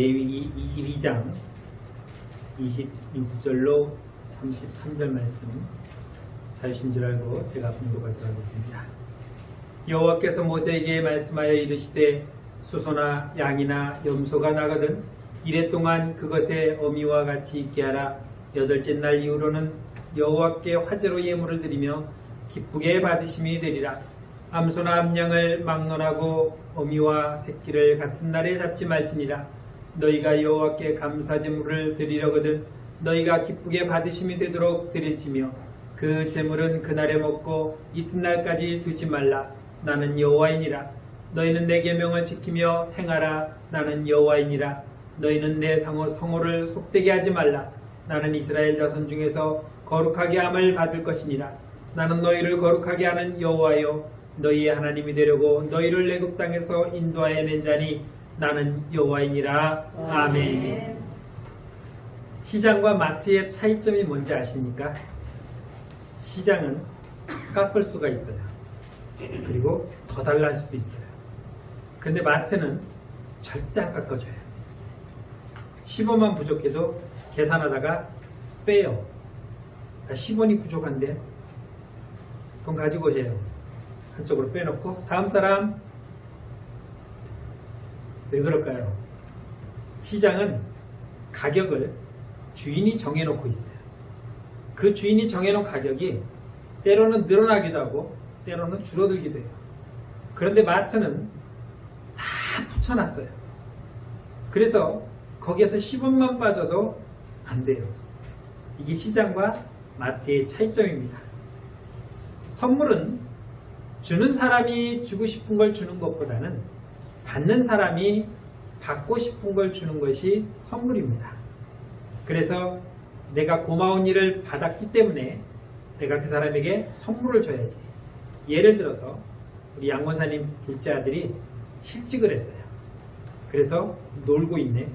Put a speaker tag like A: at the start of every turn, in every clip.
A: 레위기 22장 26절로 33절 말씀 자유신 줄 알고 제가 봉독하도록 하겠습니다. 여호와께서 모세에게 말씀하여 이르시되 수소나 양이나 염소가 나거든 이래 동안 그것의 어미와 같이 있게 하라. 여덟째 날 이후로는 여호와께 화제로 예물을 드리며 기쁘게 받으심이 되리라. 암소나 암양을 막론하고 어미와 새끼를 같은 날에 잡지 말지니라. 너희가 여호와께 감사제물을 드리려거든 너희가 기쁘게 받으심이 되도록 드릴지며 그 제물은 그날에 먹고 이튿날까지 두지 말라. 나는 여호와이니라. 너희는 내 계명을 지키며 행하라. 나는 여호와이니라. 너희는 내 성호를 속되게 하지 말라. 나는 이스라엘 자손 중에서 거룩하게 함을 받을 것이니라. 나는 너희를 거룩하게 하는 여호와여 너희의 하나님이 되려고 너희를 애굽 땅에서 인도하여 낸 자니 나는 여호와이니라. 아멘. 시장과 마트의 차이점이 뭔지 아십니까? 시장은 깎을 수가 있어요. 그리고 더 달라 할 수도 있어요. 근데 마트는 절대 안 깎아줘요. 10원만 부족해도 계산하다가 빼요. 10원이 부족한데 돈 가지고 오세요. 한쪽으로 빼놓고 다음 사람. 왜 그럴까요? 시장은 가격을 주인이 정해놓고 있어요. 그 주인이 정해놓은 가격이 때로는 늘어나기도 하고 때로는 줄어들기도 해요. 그런데 마트는 다 붙여놨어요. 그래서 거기에서 10원만 빠져도 안 돼요. 이게 시장과 마트의 차이점입니다. 선물은 주는 사람이 주고 싶은 걸 주는 것보다는 받는 사람이 받고 싶은 걸 주는 것이 선물입니다. 그래서 내가 고마운 일을 받았기 때문에 내가 그 사람에게 선물을 줘야지. 예를 들어서 우리 양 권사님 둘째 아들이 실직을 했어요. 그래서 놀고 있네.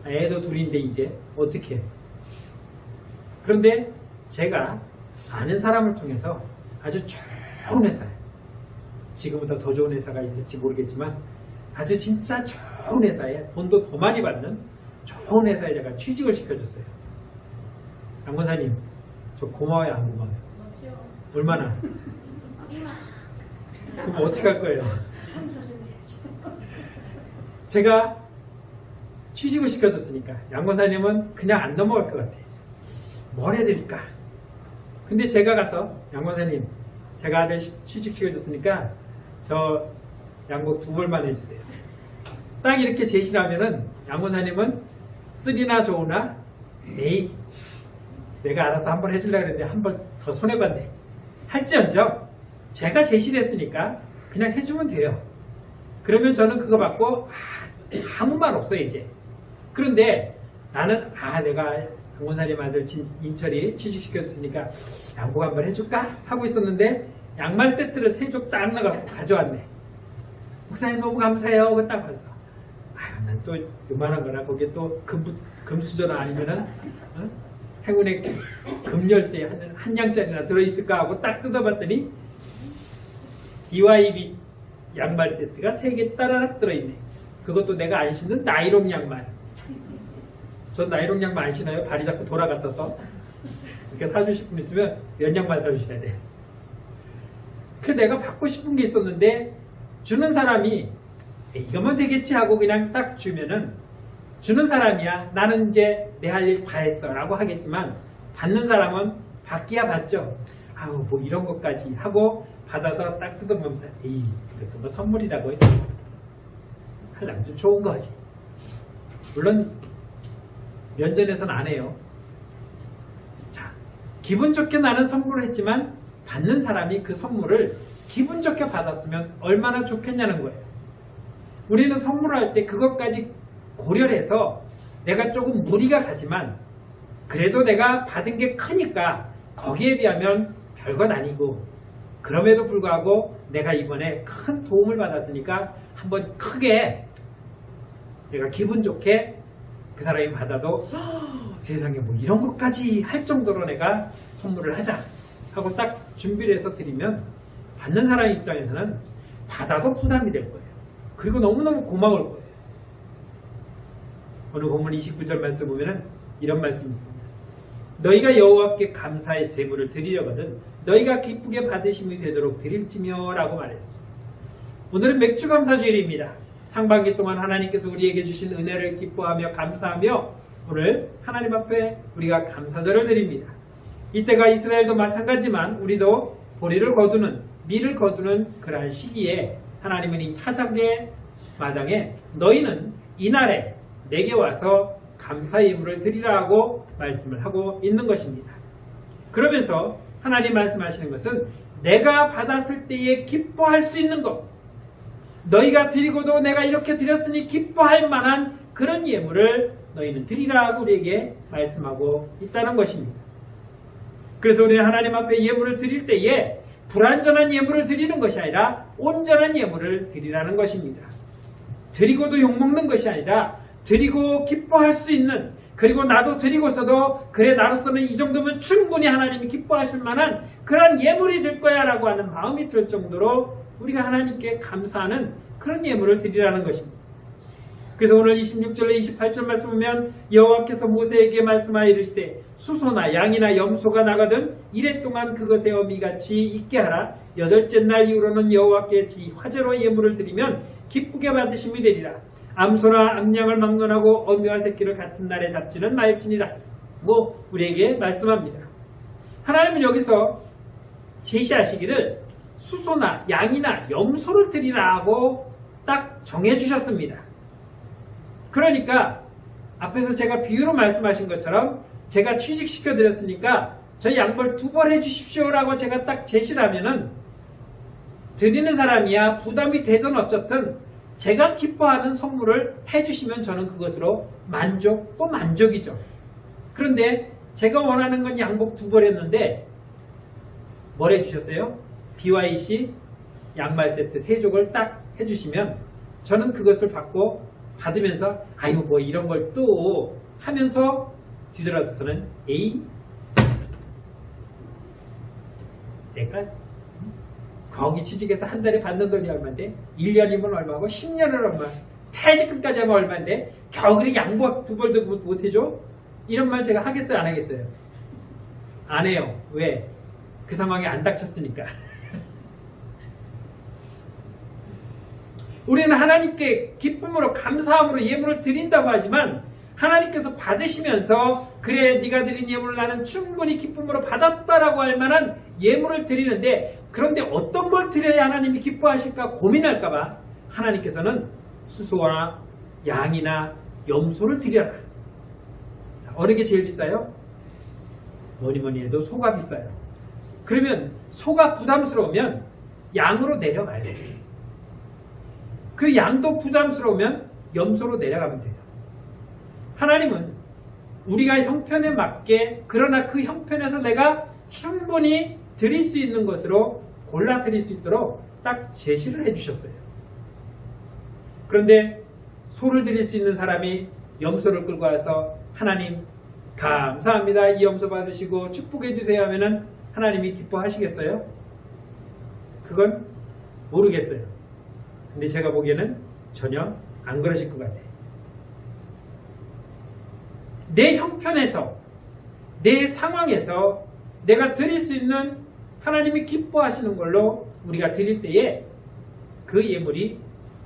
A: 애도 둘인데 이제 어떻게 해? 그런데 제가 아는 사람을 통해서 아주 좋은 회사예요. 지금보다 더 좋은 회사가 있을지 모르겠지만 아주 진짜 좋은 회사에 돈도 더 많이 받는 좋은 회사에 제가 취직을 시켜줬어요. 양 권사님 저 고마워요 안 고마워요? 얼마나? 그럼 어떻게 할 거예요? 제가 취직을 시켜줬으니까 양 권사님은 그냥 안 넘어갈 것 같아요. 뭘 해드릴까? 근데 제가 가서 양 권사님 제가 아들 취직시켜줬으니까 저 양복 2벌만 해주세요. 딱 이렇게 제시를 하면은 양 권사님은 쓰리나 좋으나 에이 내가 알아서 한 번 해주려고 했는데 한 번 더 손해봤네 할지언정 제가 제시를 했으니까 그냥 해주면 돼요. 그러면 저는 그거 받고 아무 말 없어요 이제. 그런데 나는 내가 양 권사님 아들 인철이 취직시켜줬으니까 양복 한번 해줄까? 하고 있었는데 양말 세트를 3쪽 딱 나가고 가져왔네. 목사님 너무 감사해요. 그거 딱 봐서 난 또 요만한 거나 거기에 또 금수저나 아니면은 행운의 금열쇠 한 양짜리나 들어있을까 하고 딱 뜯어봤더니 BYB 양말 세트가 3개 따라락 들어있네. 그것도 내가 안 신는 나이롱 양말. 전 나이롱 양말 안 신어요. 발이 자꾸 돌아갔어서. 이렇게 사주실 분 있으면 면 양말 사주셔야 돼. 그 내가 받고 싶은 게 있었는데 주는 사람이 이거면 되겠지 하고 그냥 딱 주면은 주는 사람이야 나는 이제 내 할 일 다 했어 라고 하겠지만 받는 사람은 받기야 받죠. 뭐 이런 것까지 하고 받아서 딱 뜯어보면서 이것도 뭐 선물이라고 하려면 좀 좋은 거지. 물론 면전에서는 안 해요. 자, 기분 좋게 나는 선물을 했지만 받는 사람이 그 선물을 기분 좋게 받았으면 얼마나 좋겠냐는 거예요. 우리는 선물을 할 때 그것까지 고려를 해서 내가 조금 무리가 가지만 그래도 내가 받은 게 크니까 거기에 비하면 별건 아니고 그럼에도 불구하고 내가 이번에 큰 도움을 받았으니까 한번 크게 내가 기분 좋게 그 사람이 받아도 세상에 뭐 이런 것까지 할 정도로 내가 선물을 하자 하고 딱 준비를 해서 드리면 받는 사람 입장에서는 받아도 부담이 될 거예요. 그리고 너무너무 고마울 거예요. 오늘 본문 29절 말씀 보면은 이런 말씀이 있습니다. 너희가 여호와께 감사의 제물을 드리려거든 너희가 기쁘게 받으심이 되도록 드릴지며 라고 말했습니다. 오늘은 맥주감사주일입니다. 상반기 동안 하나님께서 우리에게 주신 은혜를 기뻐하며 감사하며 오늘 하나님 앞에 우리가 감사절을 드립니다. 이때가 이스라엘도 마찬가지지만 우리도 보리를 거두는 밀을 거두는 그러한 시기에 하나님은 이 타작의 마당에 너희는 이날에 내게 와서 감사 예물을 드리라고 말씀을 하고 있는 것입니다. 그러면서 하나님 말씀하시는 것은 내가 받았을 때에 기뻐할 수 있는 것, 너희가 드리고도 내가 이렇게 드렸으니 기뻐할 만한 그런 예물을 너희는 드리라고 우리에게 말씀하고 있다는 것입니다. 그래서 우리는 하나님 앞에 예물을 드릴 때에 불완전한 예물을 드리는 것이 아니라 온전한 예물을 드리라는 것입니다. 드리고도 욕먹는 것이 아니라 드리고 기뻐할 수 있는, 그리고 나도 드리고서도 그래 나로서는 이 정도면 충분히 하나님이 기뻐하실 만한 그런 예물이 될 거야 라고 하는 마음이 들 정도로 우리가 하나님께 감사하는 그런 예물을 드리라는 것입니다. 그래서 오늘 26절에 28절 말씀 보면 여호와께서 모세에게 말씀하여 이르시되 수소나 양이나 염소가 나가든 이래 동안 그것의 어미같이 있게 하라. 여덟째 날 이후로는 여호와께 화제로 예물을 드리면 기쁘게 받으심이 되리라. 암소나 암양을 막론하고 어미와 새끼를 같은 날에 잡지는 말지니라. 우리에게 말씀합니다. 하나님은 여기서 제시하시기를 수소나 양이나 염소를 드리라고 딱 정해주셨습니다. 그러니까 앞에서 제가 비유로 말씀하신 것처럼 제가 취직시켜 드렸으니까 저희 양벌 2벌 해주십시오 라고 제가 딱 제시를 하면은 드리는 사람이야 부담이 되든 어쨌든 제가 기뻐하는 선물을 해주시면 저는 그것으로 또 만족이죠. 그런데 제가 원하는 건 양복 2벌 했는데 뭘 해주셨어요? BYC 양말 세트 3족을 딱 해주시면 저는 그것을 받으면서 아유 뭐 이런 걸 또 하면서 뒤돌아서서는 에이 내가 거기 취직해서 한 달에 받는 돈이 얼마인데 1년이면 얼마고 10년은 얼마 퇴직금까지 하면 얼마인데 겨우 그렇게 양복 2벌도 못해줘? 이런 말 제가 하겠어요 안 하겠어요? 안 해요. 왜? 그 상황에 안 닥쳤으니까. 우리는 하나님께 기쁨으로 감사함으로 예물을 드린다고 하지만 하나님께서 받으시면서 그래 네가 드린 예물을 나는 충분히 기쁨으로 받았다라고 할 만한 예물을 드리는데 그런데 어떤 걸 드려야 하나님이 기뻐하실까 고민할까봐 하나님께서는 수소나 양이나 염소를 드려라. 자, 어느 게 제일 비싸요? 뭐니 해도 소가 비싸요. 그러면 소가 부담스러우면 양으로 내려가야 돼요. 그 양도 부담스러우면 염소로 내려가면 돼요. 하나님은 우리가 형편에 맞게 그러나 그 형편에서 내가 충분히 드릴 수 있는 것으로 골라 드릴 수 있도록 딱 제시를 해주셨어요. 그런데 소를 드릴 수 있는 사람이 염소를 끌고 와서 하나님 감사합니다. 이 염소 받으시고 축복해 주세요 하면은 하나님이 기뻐하시겠어요? 그건 모르겠어요. 근데 제가 보기에는 전혀 안 그러실 것 같아요. 내 형편에서 내 상황에서 내가 드릴 수 있는 하나님이 기뻐하시는 걸로 우리가 드릴 때에 그 예물이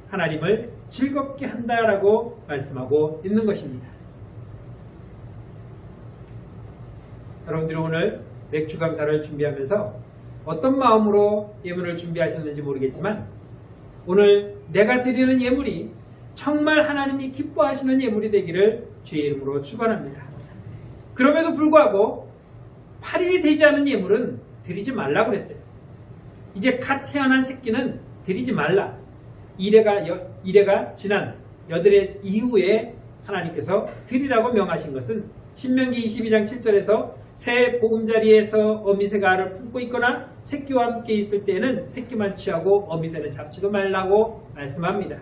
A: 하나님을 즐겁게 한다라고 말씀하고 있는 것입니다. 여러분들이 오늘 맥주감사를 준비하면서 어떤 마음으로 예물을 준비하셨는지 모르겠지만 오늘 내가 드리는 예물이 정말 하나님이 기뻐하시는 예물이 되기를 주의 이름으로 축원합니다. 그럼에도 불구하고 8일이 되지 않은 예물은 드리지 말라고 그랬어요. 이제 갓 태어난 새끼는 드리지 말라. 이래가 지난 8일 이후에 하나님께서 드리라고 명하신 것은 신명기 22장 7절에서 새 보금자리에서 어미새가 알을 품고 있거나 새끼와 함께 있을 때에는 새끼만 취하고 어미새는 잡지도 말라고 말씀합니다.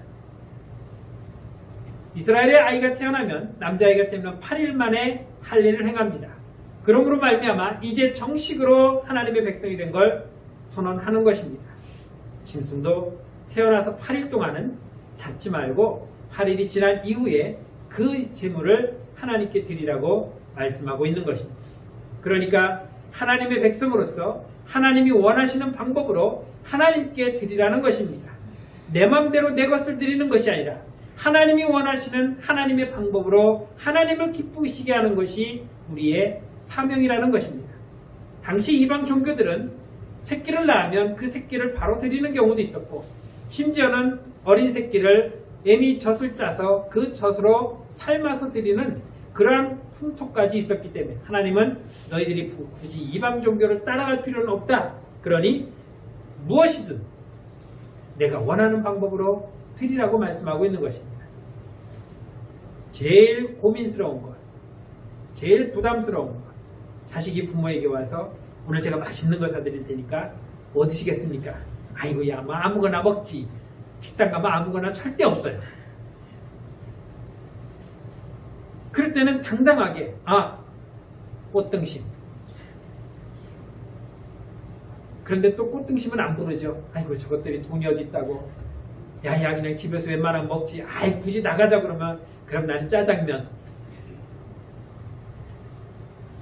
A: 이스라엘의 아이가 태어나면 남자아이가 태어나면 8일 만에 할례를 행합니다. 그러므로 말미암아 이제 정식으로 하나님의 백성이 된 걸 선언하는 것입니다. 짐승도 태어나서 8일 동안은 잡지 말고 8일이 지난 이후에 그 제물을 하나님께 드리라고 말씀하고 있는 것입니다. 그러니까 하나님의 백성으로서 하나님이 원하시는 방법으로 하나님께 드리라는 것입니다. 내 맘대로 내 것을 드리는 것이 아니라 하나님이 원하시는 하나님의 방법으로 하나님을 기쁘시게 하는 것이 우리의 사명이라는 것입니다. 당시 이방 종교들은 새끼를 낳으면 그 새끼를 바로 드리는 경우도 있었고, 심지어는 어린 새끼를 애미 젖을 짜서 그 젖으로 삶아서 드리는 그러한 풍토까지 있었기 때문에 하나님은 너희들이 굳이 이방 종교를 따라갈 필요는 없다. 그러니 무엇이든 내가 원하는 방법으로 드리라고 말씀하고 있는 것입니다. 제일 고민스러운 것, 제일 부담스러운 것, 자식이 부모에게 와서 오늘 제가 맛있는 거 사드릴 테니까 뭐 드시겠습니까? 아이고 야, 뭐 아무거나 먹지. 식당 가면 아무거나 절대 없어요. 그럴 때는 당당하게 꽃등심. 그런데 또 꽃등심은 안 부르죠. 아이고 저것들이 돈이 어디 있다고. 야야 그냥 집에서 웬만하면 먹지. 아이 굳이 나가자 그러면 그럼 나는 짜장면.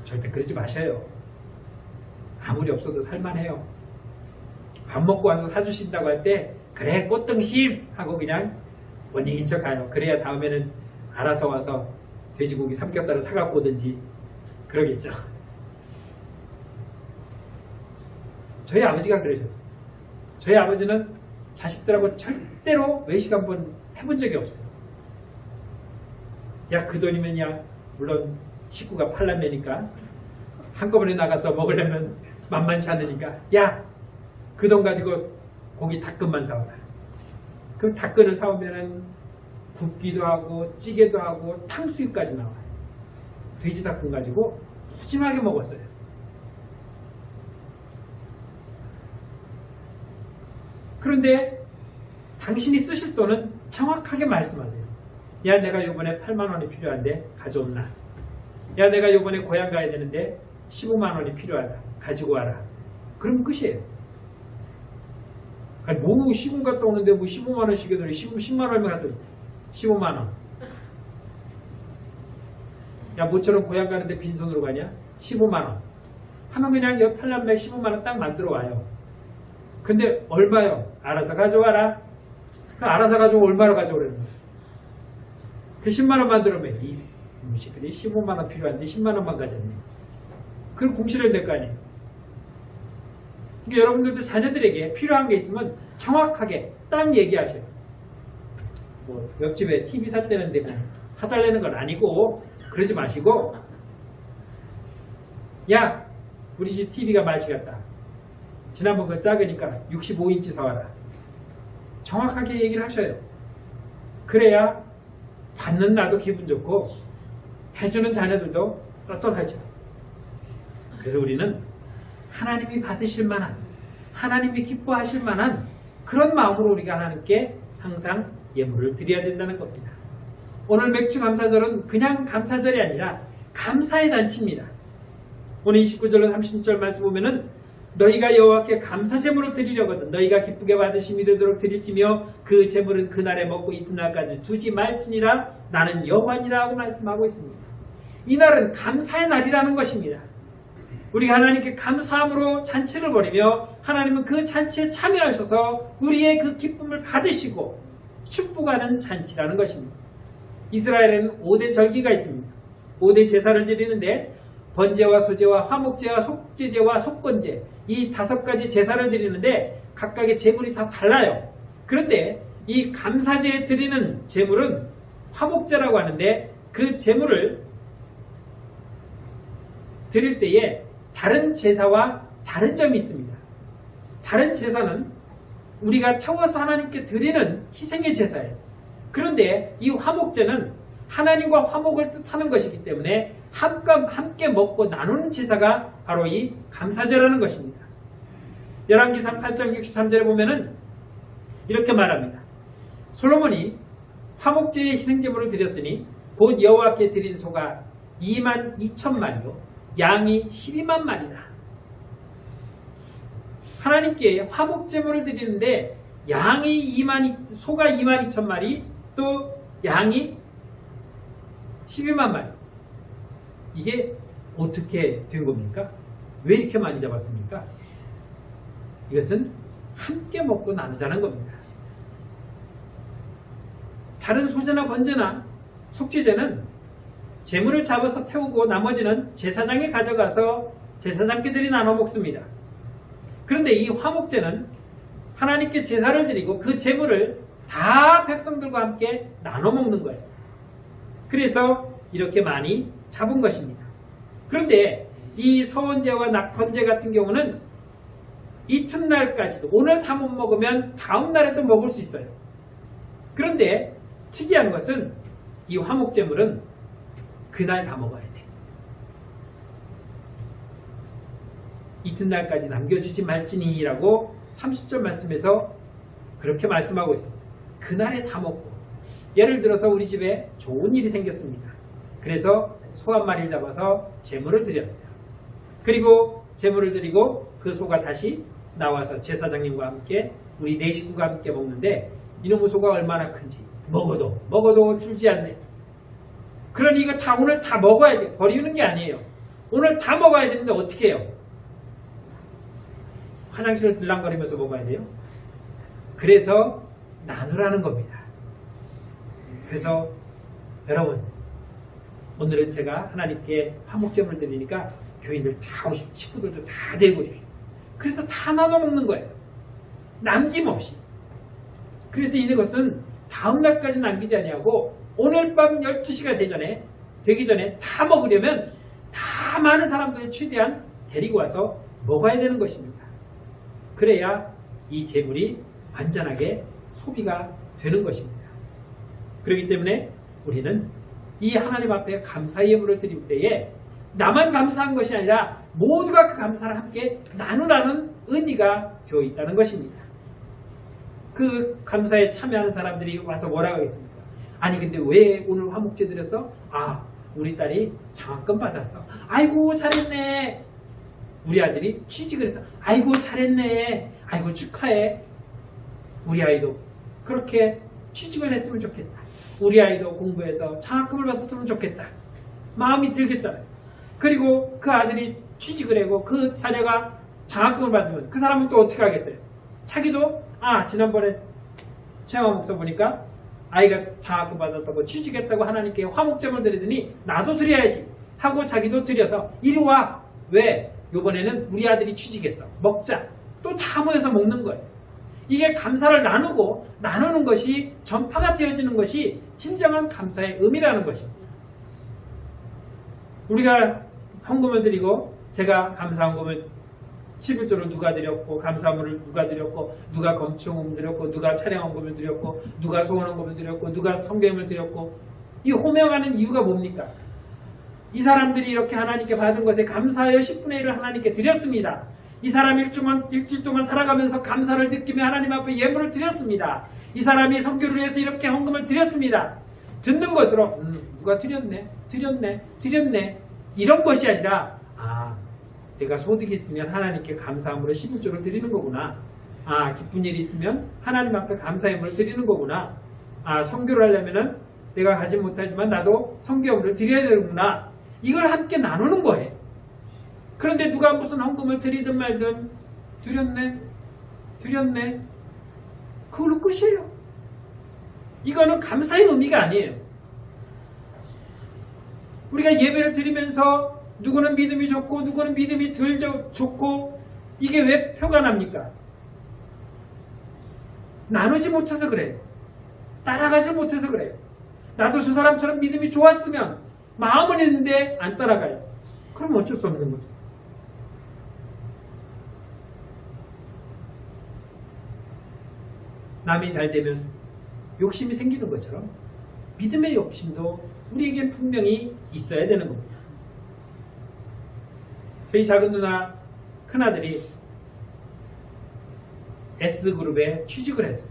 A: 절대 그러지 마셔요. 아무리 없어도 살만해요. 밥 먹고 와서 사주신다고 할 때 그래 꽃등심 하고 그냥 원인인 척 가요. 그래야 다음에는 알아서 와서 돼지고기 삼겹살을 사갖고 오든지 그러겠죠. 저희 아버지가 그러셨어요. 저희 아버지는 자식들하고 절대로 외식 한번 해본 적이 없어요. 야 그 돈이면 야 물론 식구가 팔남매니까 한꺼번에 나가서 먹으려면 만만치 않으니까 야 그 돈 가지고 고기 닭근만 사와라. 그럼 닭근을 사오면은 굽기도 하고 찌개도 하고 탕수육까지 나와요. 돼지 닭근 가지고 푸짐하게 먹었어요. 그런데 당신이 쓰실 돈은 정확하게 말씀하세요. 야 내가 요번에 8만 원이 필요한데 가져온나. 야 내가 요번에 고향 가야 되는데 15만 원이 필요하다. 가지고 와라. 그럼 끝이에요. 아니 뭐 시군 갔다 오는데 뭐 15만 원씩 해더니 10만 원이면 하더니 15만 원. 야 모처럼 고향 가는데 빈손으로 가냐? 15만 원. 하면 그냥 옆 팔남매 15만 원 딱 만들어 와요. 근데 얼마요? 알아서 가져와라. 그 알아서 가져오면 얼마로 가져오라는 거야. 그 10만 원 만들면 이 무식들이 15만 원 필요한데 10만 원만 가졌네. 그걸 궁시를 낼 거 아니에요. 그러니까 여러분들도 자녀들에게 필요한 게 있으면 정확하게 딱 얘기하셔요. 뭐 옆집에 TV 샀다는데 뭐 사달라는 건 아니고 그러지 마시고 야 우리 집 TV가 맛이 갔다. 지난번 거 작으니까 65인치 사와라. 정확하게 얘기를 하셔요. 그래야 받는 나도 기분 좋고 해주는 자녀들도 떳떳하죠. 그래서 우리는 하나님이 받으실 만한, 하나님이 기뻐하실 만한 그런 마음으로 우리가 하나님께 항상 예물을 드려야 된다는 겁니다. 오늘 맥주 감사절은 그냥 감사절이 아니라 감사의 잔치입니다. 오늘 29절로 30절 말씀 보면은 너희가 여호와께 감사 제물을 드리려거든 너희가 기쁘게 받으심이 되도록 드릴지며 그 제물은 그날에 먹고 이튿날까지 주지 말지니라 나는 여호와니라 하고 말씀하고 있습니다. 이날은 감사의 날이라는 것입니다. 우리가 하나님께 감사함으로 잔치를 벌이며 하나님은 그 잔치에 참여하셔서 우리의 그 기쁨을 받으시고 축복하는 잔치라는 것입니다. 이스라엘에는 5대 절기가 있습니다. 5대 제사를 드리는데 번제와 소제와 화목제와 속죄제와 속건제 이 5가지 제사를 드리는데 각각의 제물이 다 달라요. 그런데 이 감사제에 드리는 제물은 화목제라고 하는데 그 제물을 드릴 때에 다른 제사와 다른 점이 있습니다. 다른 제사는 우리가 태워서 하나님께 드리는 희생의 제사예요. 그런데 이 화목제는 하나님과 화목을 뜻하는 것이기 때문에 함께 먹고 나누는 제사가 바로 이 감사제라는 것입니다. 열왕기상 8장 63절에 보면은 이렇게 말합니다. 솔로몬이 화목제의 희생제물을 드렸으니 곧 여호와께 드린 소가 2만 2천 마리요 양이 12만 마리라. 하나님께 화목제물을 드리는데 소가 2만 2천 마리 또 양이 12만 마리. 이게 어떻게 된 겁니까? 왜 이렇게 많이 잡았습니까? 이것은 함께 먹고 나누자는 겁니다. 다른 소재나 번제나 속죄제는 재물을 잡아서 태우고 나머지는 제사장이 가져가서 제사장께들이 나눠 먹습니다. 그런데 이 화목제는 하나님께 제사를 드리고 그 재물을 다 백성들과 함께 나눠 먹는 거예요. 그래서 이렇게 많이 잡은 것입니다. 그런데 이 서원제와 낙헌제 같은 경우는 이튿날까지도 오늘 다 못 먹으면 다음 날에도 먹을 수 있어요. 그런데 특이한 것은 이 화목제물은 그날 다 먹어야 돼. 이튿날까지 남겨주지 말지니라고 30절 말씀에서 그렇게 말씀하고 있습니다. 그날에 다 먹고, 예를 들어서 우리 집에 좋은 일이 생겼습니다. 그래서 소 한 마리를 잡아서 제물을 드렸어요. 그리고 제물을 드리고 그 소가 다시 나와서 제사장님과 함께 우리 네 식구가 함께 먹는데 이놈의 소가 얼마나 큰지 먹어도 줄지 않네. 그러니 이거 다 오늘 다 먹어야 돼. 버리는 게 아니에요. 오늘 다 먹어야 되는데 어떻게 해요? 화장실을 들랑거리면서 먹어야 돼요. 그래서 나누라는 겁니다. 그래서 여러분, 오늘은 제가 하나님께 화목제물을 드리니까 교인들 다 오십시오. 식구들도 다 데리고 오십시오. 그래서 다 나눠 먹는 거예요. 남김없이. 그래서 이것은 다음 날까지 남기지 아니하고 오늘 밤 12시가 되기 전에 다 먹으려면 다 많은 사람들을 최대한 데리고 와서 먹어야 되는 것입니다. 그래야 이 재물이 완전하게 소비가 되는 것입니다. 그렇기 때문에 우리는 이 하나님 앞에 감사의 예물을 드릴 때에 나만 감사한 것이 아니라 모두가 그 감사를 함께 나누라는 의미가 되어 있다는 것입니다. 그 감사에 참여하는 사람들이 와서 뭐라고 하겠습니까? 아니 근데 왜 오늘 화목제 드렸어? 아, 우리 딸이 장학금 받았어. 아이고 잘했네. 우리 아들이 취직을 해서 아이고 잘했네. 아이고 축하해. 우리 아이도 그렇게 취직을 했으면 좋겠다. 우리 아이도 공부해서 장학금을 받았으면 좋겠다. 마음이 들겠잖아요. 그리고 그 아들이 취직을 하고 그 자녀가 장학금을 받으면 그 사람은 또 어떻게 하겠어요? 자기도 지난번에 최영화 목사 보니까 아이가 장학금 받았다고 취직했다고 하나님께 화목제물 드리더니 나도 드려야지 하고 자기도 드려서 이리 와. 왜? 이번에는 우리 아들이 취직했어. 먹자. 또 다 모여서 먹는 거예요. 이게 감사를 나누는 것이 전파가 되어지는 것이 진정한 감사의 의미라는 것입니다. 우리가 헌금을 드리고 제가 감사헌금을 11조를 누가 드렸고 감사물을 누가 드렸고 누가 검충헌금 드렸고 누가 차량헌금을 드렸고 누가 소원헌금을 드렸고 누가 성경을 드렸고 이 호명하는 이유가 뭡니까? 이 사람들이 이렇게 하나님께 받은 것에 감사하여 10분의 1을 하나님께 드렸습니다. 이 사람 일주일 동안 살아가면서 감사를 느끼며 하나님 앞에 예물을 드렸습니다. 이 사람이 선교를 위해서 이렇게 헌금을 드렸습니다. 듣는 것으로 누가 드렸네 이런 것이 아니라 내가 소득이 있으면 하나님께 감사함으로 11조를 드리는 거구나. 기쁜 일이 있으면 하나님 앞에 감사함을 드리는 거구나. 선교를 하려면은 내가 가지 못하지만 나도 선교함을 드려야 되는구나. 이걸 함께 나누는 거예요. 그런데 누가 무슨 헌금을 드리든 말든 드렸네 그걸로 끝이에요. 이거는 감사의 의미가 아니에요. 우리가 예배를 드리면서 누구는 믿음이 좋고 누구는 믿음이 덜 좋고 이게 왜 표가 납니까? 나누지 못해서 그래요. 따라가지 못해서 그래요. 나도 저 사람처럼 믿음이 좋았으면 마음은 있는데 안 따라가요. 그럼 어쩔 수 없는 거죠. 남이 잘 되면 욕심이 생기는 것처럼 믿음의 욕심도 우리에게 분명히 있어야 되는 겁니다. 저희 작은 누나 큰아들이 S그룹에 취직을 했어요.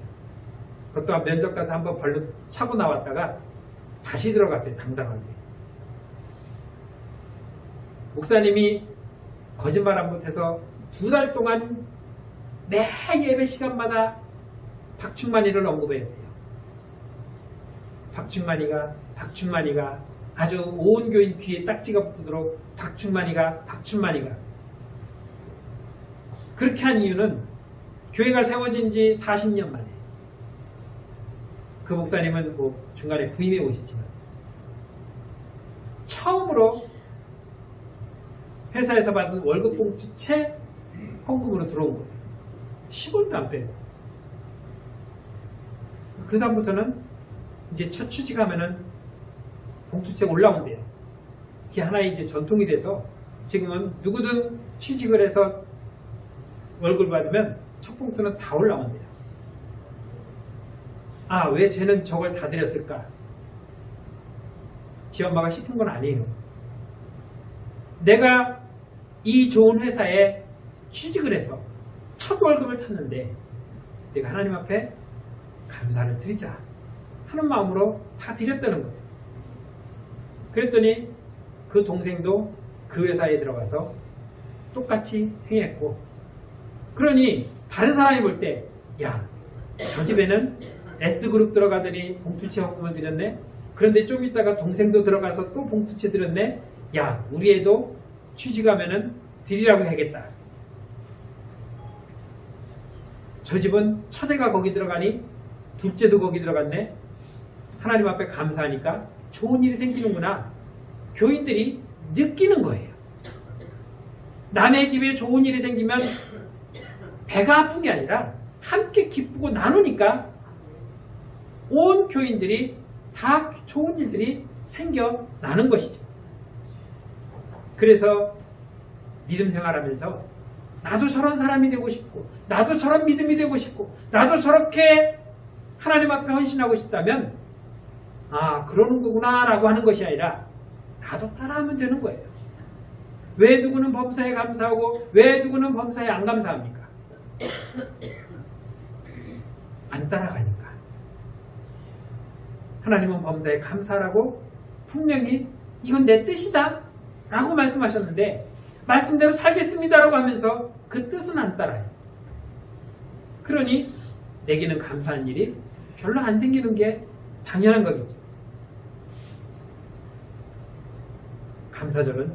A: 그것도 면접 가서 한번 발로 차고 나왔다가 다시 들어갔어요. 당당하게. 목사님이 거짓말 안 못해서 2달 동안 매 예배 시간마다 박충만이를 언급해야 돼요. 박충만이가 아주 온 교인 귀에 딱지가 붙도록 박춘만이가 그렇게 한 이유는 교회가 세워진 지 40년 만에 그 목사님은 뭐 중간에 부임해 오셨지만 처음으로 회사에서 받은 월급 봉투채 헌금으로 들어온 거예요. 10원도 안 빼고. 그 다음부터는 이제 첫 취직하면은 봉투채 올라온대요. 그게 하나의 이제 전통이 돼서 지금은 누구든 취직을 해서 월급을 받으면 첫 봉투는 다 올라온대요. 아, 왜 쟤는 저걸 다 드렸을까? 지 엄마가 시킨 건 아니에요. 내가 이 좋은 회사에 취직을 해서 첫 월급을 탔는데 내가 하나님 앞에 감사를 드리자 하는 마음으로 다 드렸다는 거예요. 그랬더니 그 동생도 그 회사에 들어가서 똑같이 행했고, 그러니 다른 사람이 볼 때 야, 저 집에는 S그룹 들어가더니 봉투채 헌금을 드렸네. 그런데 좀 있다가 동생도 들어가서 또 봉투채 드렸네. 야, 우리 애도 취직하면은 드리라고 해야겠다. 저 집은 첫애가 거기 들어가니 둘째도 거기 들어갔네. 하나님 앞에 감사하니까 좋은 일이 생기는구나. 교인들이 느끼는 거예요. 남의 집에 좋은 일이 생기면 배가 아픈 게 아니라 함께 기쁘고 나누니까 온 교인들이 다 좋은 일들이 생겨나는 것이죠. 그래서 믿음 생활하면서 나도 저런 사람이 되고 싶고, 나도 저런 믿음이 되고 싶고, 나도 저렇게 하나님 앞에 헌신하고 싶다면 아, 그러는 거구나 라고 하는 것이 아니라 나도 따라하면 되는 거예요. 왜 누구는 범사에 감사하고 왜 누구는 범사에 안 감사합니까? 안 따라가니까. 하나님은 범사에 감사하라고 분명히 이건 내 뜻이다 라고 말씀하셨는데 말씀대로 살겠습니다 라고 하면서 그 뜻은 안 따라요. 그러니 내게는 감사한 일이 별로 안 생기는 게 당연한 거겠죠. 감사절은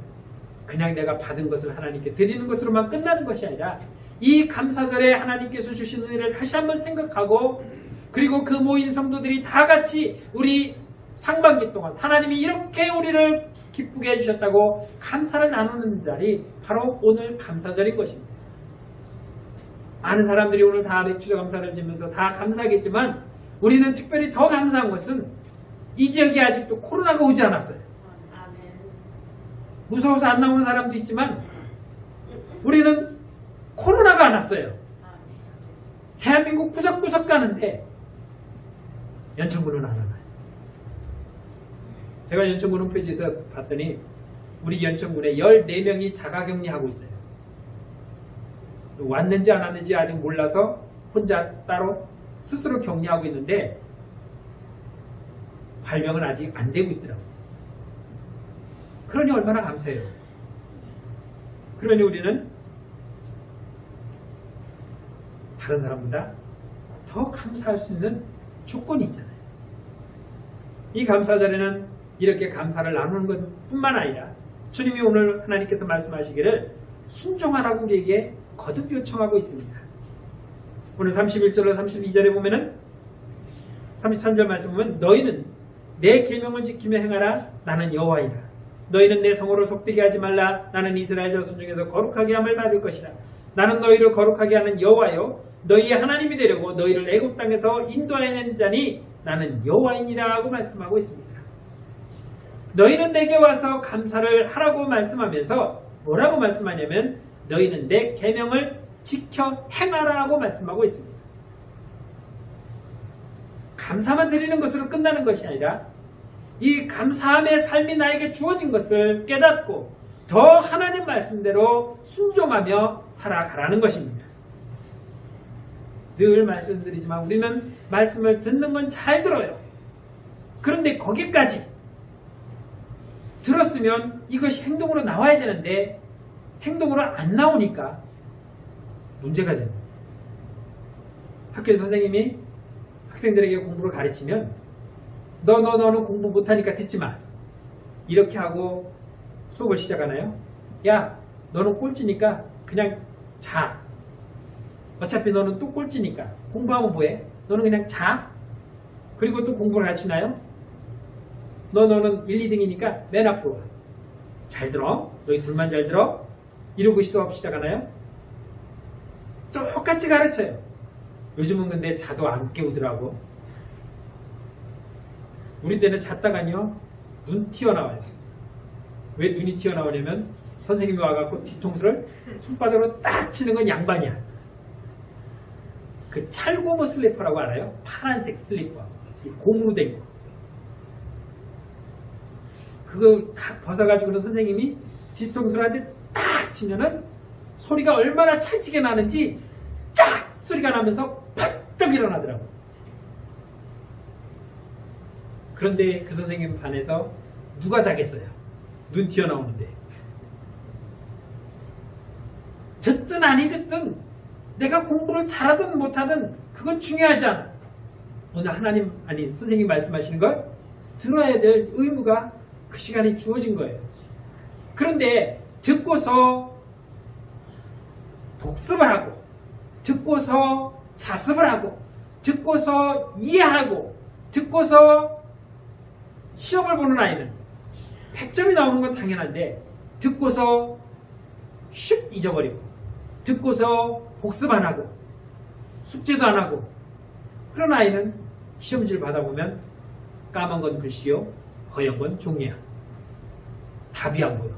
A: 그냥 내가 받은 것을 하나님께 드리는 것으로만 끝나는 것이 아니라 이 감사절에 하나님께서 주신 은혜를 다시 한번 생각하고, 그리고 그 모인 성도들이 다 같이 우리 상반기 동안 하나님이 이렇게 우리를 기쁘게 해주셨다고 감사를 나누는 날이 바로 오늘 감사절인 것입니다. 많은 사람들이 오늘 다 맥주저 감사를 지면서 다 감사하겠지만 우리는 특별히 더 감사한 것은 이 지역에 아직도 코로나가 오지 않았어요. 무서워서 안 나오는 사람도 있지만 우리는 코로나가 안 왔어요. 대한민국 구석구석 가는데 연천군은 안 와요. 제가 연천군 홈페이지에서 봤더니 우리 연천군에 14명이 자가격리하고 있어요. 왔는지 안 왔는지 아직 몰라서 혼자 따로 스스로 격리하고 있는데 발병은 아직 안 되고 있더라고요. 그러니 얼마나 감사해요. 그러니 우리는 다른 사람보다 더 감사할 수 있는 조건이 있잖아요. 이 감사절에는 이렇게 감사를 나누는 것 뿐만 아니라 주님이 오늘 하나님께서 말씀하시기를 순종하라고 우리에게 거듭 요청하고 있습니다. 오늘 31절로 32절에 보면은 33절 말씀 보면 너희는 내 계명을 지키며 행하라. 나는 여호와이라. 너희는 내 성으로 속되게 하지 말라. 나는 이스라엘 자손 중에서 거룩하게 함을 받을 것이라. 나는 너희를 거룩하게 하는 여호와요 너희의 하나님이 되려고 너희를 애굽 땅에서 인도하여낸 자니 나는 여호와이니라 하고 말씀하고 있습니다. 너희는 내게 와서 감사를 하라고 말씀하면서 뭐라고 말씀하냐면 너희는 내 계명을 지켜 행하라고 말씀하고 있습니다. 감사만 드리는 것으로 끝나는 것이 아니라 이 감사함의 삶이 나에게 주어진 것을 깨닫고 더 하나님 말씀대로 순종하며 살아가라는 것입니다. 늘 말씀드리지만 우리는 말씀을 듣는 건 잘 들어요. 그런데 거기까지 들었으면 이것이 행동으로 나와야 되는데 행동으로 안 나오니까 문제가 됩니다. 학교에서 선생님이 학생들에게 공부를 가르치면 너는 공부 못하니까 듣지 마. 이렇게 하고 수업을 시작하나요? 야, 너는 꼴찌니까 그냥 자. 어차피 너는 또 꼴찌니까 공부하면 뭐해? 너는 그냥 자. 그리고 또 공부를 가르치나요? 너는 1, 2등이니까 맨 앞으로 와. 잘 들어. 너희 둘만 잘 들어. 이러고 수업 시작하나요? 똑같이 가르쳐요. 요즘은 근데 자도 안 깨우더라고. 우리 때는 잤다가요 눈 튀어나와요. 왜 눈이 튀어나오냐면 선생님이 와갖고 뒤통수를 손바닥으로 딱 치는 건 양반이야. 그 찰고무 슬리퍼라고 알아요? 파란색 슬리퍼. 이 고무로 된 거. 그거 딱 벗어가지고는 선생님이 뒤통수를 한테 딱 치면은 소리가 얼마나 찰지게 나는지 쫙 소리가 나면서 팍쩍 일어나더라고. 그런데 그 선생님 반에서 누가 자겠어요? 눈 튀어나오는데. 듣든 아니 듣든 내가 공부를 잘하든 못하든 그건 중요하지 않아. 오늘 하나님 아니 선생님 말씀하시는 걸 들어야 될 의무가 그 시간에 주어진 거예요. 그런데 듣고서 복습을 하고 듣고서 자습을 하고 듣고서 이해하고 듣고서 시험을 보는 아이는 100점이 나오는 건 당연한데 듣고서 슉 잊어버리고 듣고서 복습 안 하고 숙제도 안 하고 그런 아이는 시험지를 받아보면 까만 건 글씨요 허연 건 종이야. 답이 안 보여.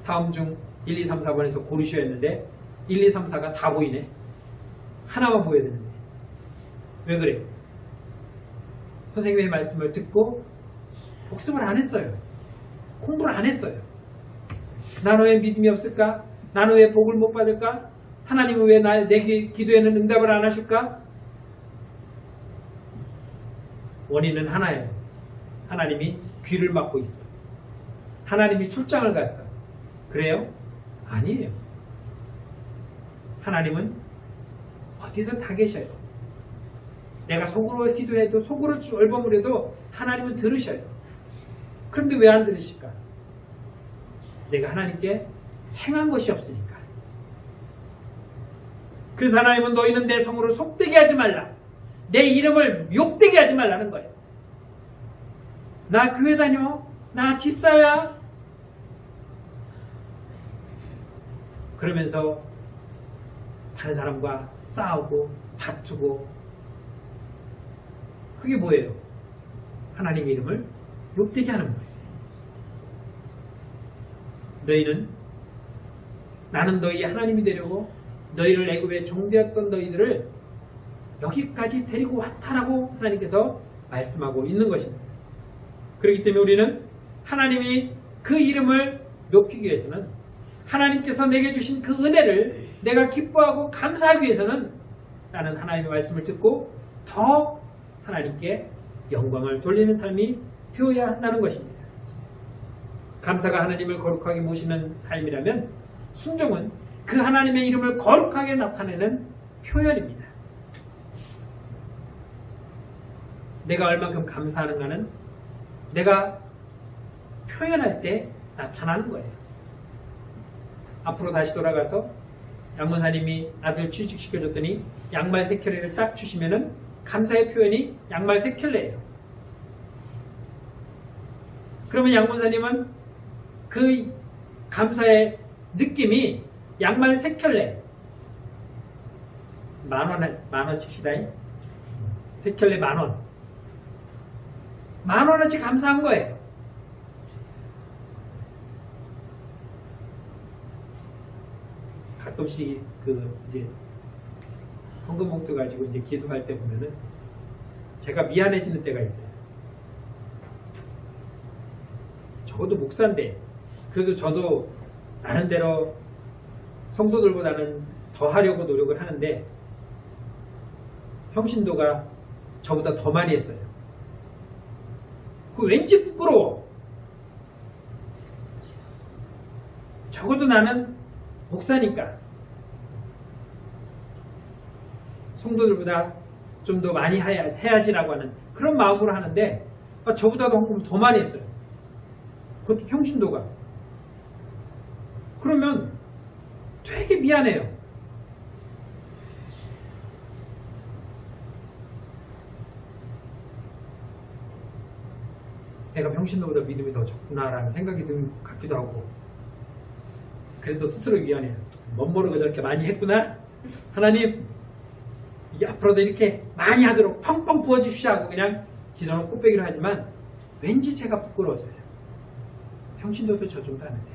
A: 다음 중 1, 2, 3, 4번에서 고르셔야 했는데 1, 2, 3, 4가 다 보이네. 하나만 보여야 되는데 왜 그래요? 선생님의 말씀을 듣고 복습을 안 했어요. 공부를 안 했어요. 나는 왜 믿음이 없을까? 나는 왜 복을 못 받을까? 하나님은 왜 내 기도에는 응답을 안 하실까? 원인은 하나예요. 하나님이 귀를 막고 있어. 하나님이 출장을 갔어. 그래요? 아니에요. 하나님은 어디든 다 계셔요. 내가 속으로 기도해도 속으로 얼버무려도 하나님은 들으셔요. 그런데 왜 안 들으실까? 내가 하나님께 행한 것이 없으니까. 그래서 하나님은 너희는 내 성으로 속되게 하지 말라. 내 이름을 욕되게 하지 말라는 거예요. 나 교회 다녀. 나 집사야. 그러면서 다른 사람과 싸우고 다투고 그게 뭐예요? 하나님의 이름을 욕되게 하는 거예요. 너희는 나는 너희 하나님이 되려고 너희를 애굽에 종되었던 너희들을 여기까지 데리고 왔다라고 하나님께서 말씀하고 있는 것입니다. 그렇기 때문에 우리는 하나님이 그 이름을 높이기 위해서는 하나님께서 내게 주신 그 은혜를 내가 기뻐하고 감사하기 위해서는 나는 하나님의 말씀을 듣고 더 하나님께 영광을 돌리는 삶이 되어야 한다는 것입니다. 감사가 하나님을 거룩하게 모시는 삶이라면 순종은 그 하나님의 이름을 거룩하게 나타내는 표현입니다. 내가 얼만큼 감사하는가는 내가 표현할 때 나타나는 거예요. 앞으로 다시 돌아가서 양문사님이 아들 취직시켜줬더니 양말 3켤레를 딱 주시면은 감사의 표현이 양말 3켤레예요. 그러면 양문사님은 그 감사의 느낌이 양말 3켤레 만원 칩시다. 3켤레 만원. 만원어치 감사한 거예요. 가끔씩 이제 헌금 봉투 가지고 이제 기도할 때 보면은 제가 미안해지는 때가 있어요. 적어도 목사인데 그래도 저도 나름대로 성도들보다는 더 하려고 노력을 하는데 형신도가 저보다 더 많이 했어요. 그 왠지 부끄러워. 적어도 나는 목사니까 성도들보다 좀 더 많이 해야지라고 하는 그런 마음으로 하는데 저보다도 헌금을 더 많이 했어요. 그것도 평신도가. 그러면 되게 미안해요. 내가 평신도보다 믿음이 더 적구나라는 생각이 드는 것 같기도 하고, 그래서 스스로 미안해요. 멋모르고 저렇게 많이 했구나. 하나님, 이게 앞으로도 이렇게 많이 하도록 펑펑 부어주십시오 하고 그냥 기도는 꽃배기로 하지만 왠지 제가 부끄러워져요. 평신도도 저 정도 하는데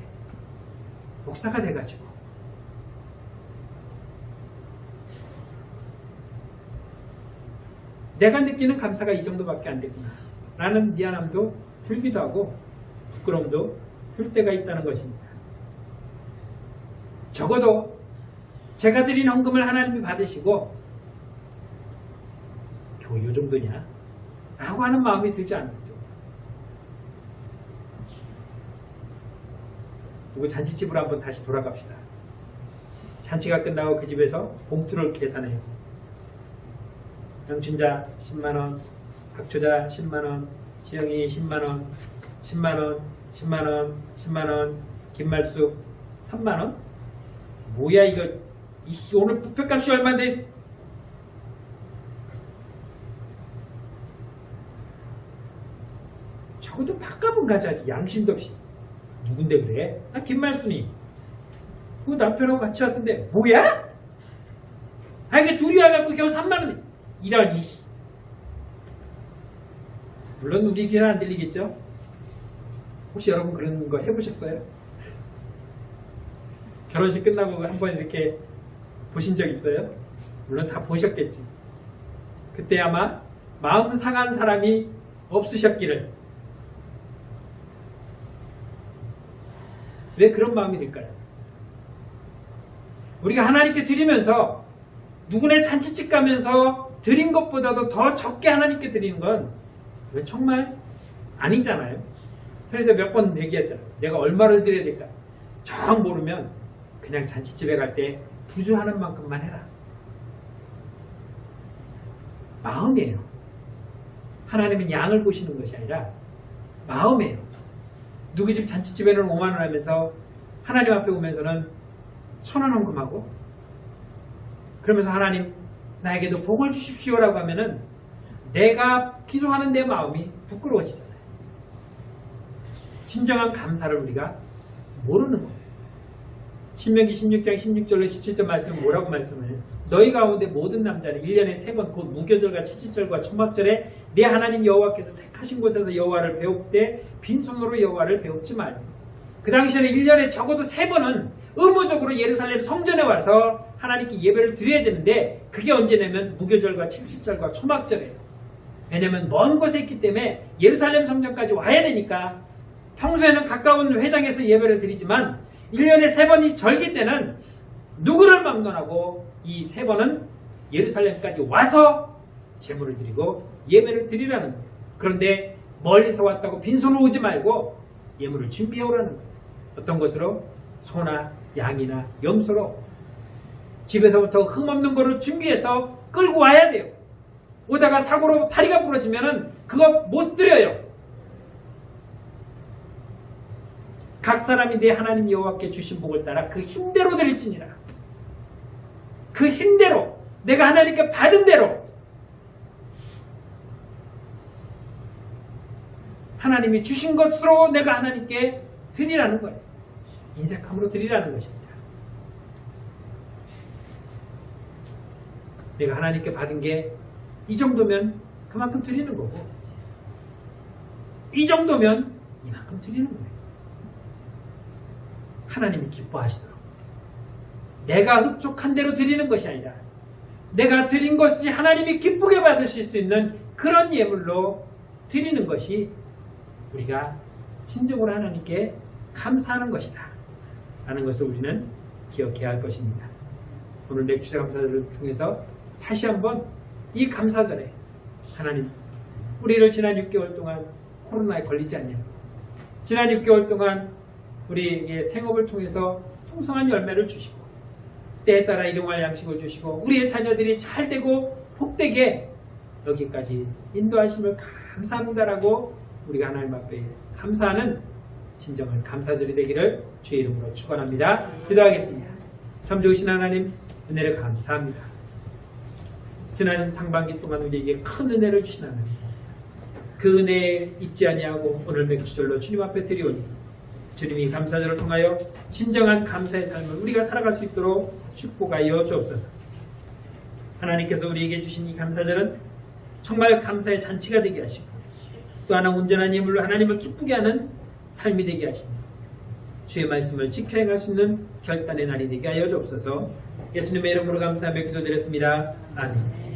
A: 목사가 돼가지고 내가 느끼는 감사가 이 정도밖에 안 됐구나 라는 미안함도 들기도 하고 부끄러움도 들 때가 있다는 것입니다. 적어도 제가 드린 헌금을 하나님이 받으시고 겨우 이 정도냐? 라고 하는 마음이 들지 않는 거죠. 누구 잔치집으로 한번 다시 돌아갑시다. 잔치가 끝나고 그 집에서 봉투를 계산해요. 양춘자 10만원, 박초자 10만원, 지영이 10만원, 10만원, 10만원, 10만원, 김말숙 3만원? 뭐야 이거, 오늘 뷔페값이 얼마인데? 적어도 밥값은 가져야지. 양심도 없이. 누군데 그래? 아, 김말순이. 그 남편하고 같이 왔던데 뭐야? 아, 이게 둘이 와갖고 겨우 3만원. 이러니. 물론 우리 귀는 안 들리겠죠? 혹시 여러분 그런 거 해보셨어요? 결혼식 끝나고 한번 이렇게 보신 적 있어요? 물론 다 보셨겠지. 그때 아마 마음 상한 사람이 없으셨기를. 왜 그런 마음이 들까요? 우리가 하나님께 드리면서 누구네 잔치집 가면서 드린 것보다도 더 적게 하나님께 드리는 건 정말 아니잖아요. 그래서 몇 번 얘기했잖아요. 내가 얼마를 드려야 될까? 정 모르면 그냥 잔치집에 갈 때 부주하는 만큼만 해라. 마음이에요. 하나님은 양을 보시는 것이 아니라 마음이에요. 누구 집 잔치집에는 5만원 하면서 하나님 앞에 오면서는 1,000원 헌금하고, 그러면서 하나님 나에게도 복을 주십시오라고 하면은 내가 기도하는 내 마음이 부끄러워지잖아요. 진정한 감사를 우리가 모르는 거예요. 신명기 16장 16절로 17절 말씀은 뭐라고 말씀해요? 너희 가운데 모든 남자는 1년에 3번 곧 무교절과 칠칠절과 초막절에 내 하나님 여호와께서 택하신 곳에서 여호와를 배웁되 빈손으로 여호와를 배웁지 말고. 그 당시에는 1년에 적어도 3번은 의무적으로 예루살렘 성전에 와서 하나님께 예배를 드려야 되는데, 그게 언제냐면 무교절과 칠칠절과 초막절이에요. 왜냐면 먼 곳에 있기 때문에 예루살렘 성전까지 와야 되니까 평소에는 가까운 회당에서 예배를 드리지만 1년에 3번이 절기 때는 누구를 막론하고 이 3번은 예루살렘까지 와서 제물을 드리고 예배를 드리라는 거예요. 그런데 멀리서 왔다고 빈손으로 오지 말고 예물을 준비해 오라는 거예요. 어떤 것으로? 소나 양이나 염소로 집에서부터 흠없는 거를 준비해서 끌고 와야 돼요. 오다가 사고로 다리가 부러지면은 그거 못 드려요. 각 사람이 내 하나님 여호와께 주신 복을 따라 그 힘대로 드릴지니라. 그 힘대로, 내가 하나님께 받은 대로 하나님이 주신 것으로 내가 하나님께 드리라는 거예요. 인색함으로 드리라는 것입니다. 내가 하나님께 받은 게 이 정도면 그만큼 드리는 거고, 이 정도면 이만큼 드리는 거예요. 하나님이 기뻐하시도록 내가 흡족한 대로 드리는 것이 아니라 내가 드린 것이 하나님이 기쁘게 받으실 수 있는 그런 예물로 드리는 것이 우리가 진정으로 하나님께 감사하는 것이다 라는 것을 우리는 기억해야 할 것입니다. 오늘 맥주사 감사절을 통해서 다시 한번 이 감사절에 하나님, 우리를 지난 6개월 동안 코로나에 걸리지 않냐고, 지난 6개월 동안 우리의 생업을 통해서 풍성한 열매를 주시고 때에 따라 일용할 양식을 주시고 우리의 자녀들이 잘 되고 복되게 여기까지 인도하심을 감사합니다라고 우리가 하나님 앞에 감사하는 진정한 감사절이 되기를 주의 이름으로 축원합니다. 기도하겠습니다. 참 좋으신 하나님, 은혜를 감사합니다. 지난 상반기 동안 우리에게 큰 은혜를 주신 하나님, 그 은혜에 잊지 아니하고 오늘 맥주절로 주님 앞에 드리오니 주님이 감사절을 통하여 진정한 감사의 삶을 우리가 살아갈 수 있도록 축복하여 주옵소서. 하나님께서 우리에게 주신 이 감사절은 정말 감사의 잔치가 되게 하시고 또 하나 온전한 예물로 하나님을 기쁘게 하는 삶이 되게 하시니 주의 말씀을 지켜 행할 수 있는 결단의 날이 되게 하여 주옵소서. 예수님의 이름으로 감사하며 기도드렸습니다. 아멘.